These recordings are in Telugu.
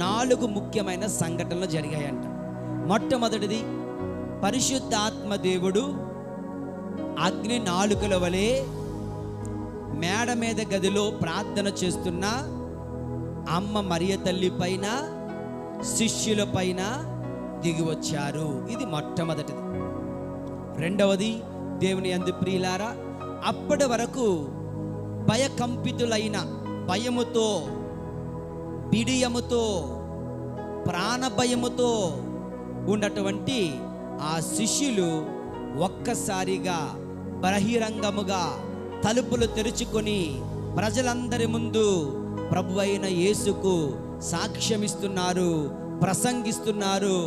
4 ముఖ్యమైన సంఘటనలు జరిగాయంట. మొట్టమొదటిది, పరిశుద్ధాత్మ దేవుడు అగ్ని నాలుకల వలె మేడ మీద గదిలో ప్రార్థన చేస్తున్న అమ్మ మరియ తల్లి పైన, శిష్యుల పైన దిగి వచ్చారు. ఇది మొట్టమొదటిది. రెండవది, దేవుని యందు ప్రియులారా, అప్పటి వరకు భయకంపితులైన, భయముతో, బిడియముతో, ప్రాణభయముతో ఉన్నటువంటి ఆ శిష్యులు ఒక్కసారిగా బహిరంగముగా తలుపులు తెరుచుకొని ప్రజలందరి ముందు ప్రభువైన యేసుకు సాక్ష్యమిస్తున్నారు, ప్రసంగిస్తున్నారు.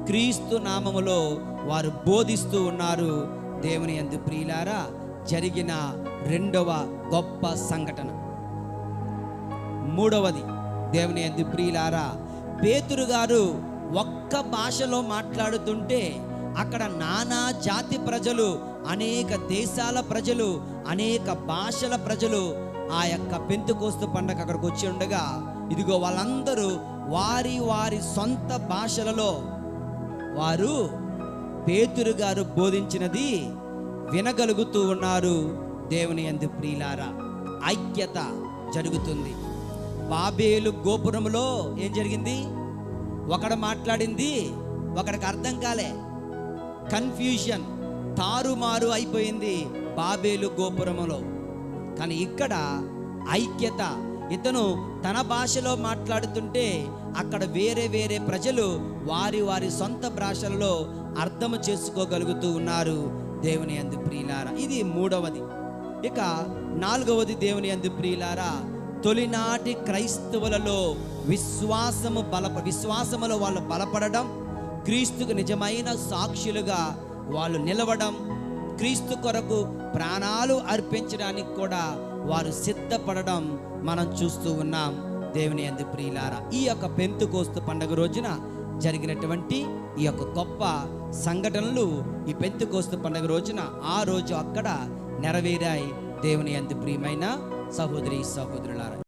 క్రీస్తు నామములో వారు బోధిస్తూ ఉన్నారు. దేవుని యందు ప్రియులారా, జరిగిన రెండవ గొప్ప సంఘటన. మూడవది, దేవుని యందు ప్రియులారా, పేతురు గారు ఒక్క భాషలో మాట్లాడుతుంటే అక్కడ నానా జాతి ప్రజలు, అనేక దేశాల ప్రజలు, అనేక భాషల ప్రజలు ఆ యొక్క పెంతెకోస్తు పండగ అక్కడికి వచ్చి ఉండగా, ఇదిగో వాళ్ళందరూ వారి వారి సొంత భాషలలో వారు పేతురు గారు బోధించినది వినగలుగుతూ ఉన్నారు. దేవుని యందు ప్రియులారా, ఐక్యత జరుగుతుంది. బాబేలు గోపురంలో ఏం జరిగింది? ఒకడు మాట్లాడింది ఒకడికి అర్థం కాలే, కన్ఫ్యూజన్, తారుమారు అయిపోయింది బాబేలు గోపురములో. కానీ ఇక్కడ ఐక్యత. ఇతను తన భాషలో మాట్లాడుతుంటే అక్కడ వేరే వేరే ప్రజలు వారి వారి సొంత భాషలలో అర్థం చేసుకోగలుగుతూ ఉన్నారు. దేవుని యందు ప్రియులారా, ఇది మూడవది. ఇక నాలుగవది, దేవుని యందు ప్రియులారా, తొలినాటి క్రైస్తవులలో విశ్వాసములో వాళ్ళు బలపడడం, క్రీస్తుకు నిజమైన సాక్షులుగా వాళ్ళు నిలవడం, క్రీస్తు కొరకు ప్రాణాలు అర్పించడానికి కూడా వారు సిద్ధపడడం మనం చూస్తూ ఉన్నాం. దేవుని యందు ప్రియులారా, ఈ యొక్క పెంతెకోస్తు పండుగ రోజున జరిగినటువంటి ఈ యొక్క గొప్ప సంఘటనలు ఈ పెంతెకోస్తు పండుగ రోజున ఆ రోజు అక్కడ నెరవేరాయి. దేవుని యందు ప్రియమైన సహోదరి సహోదరులారా.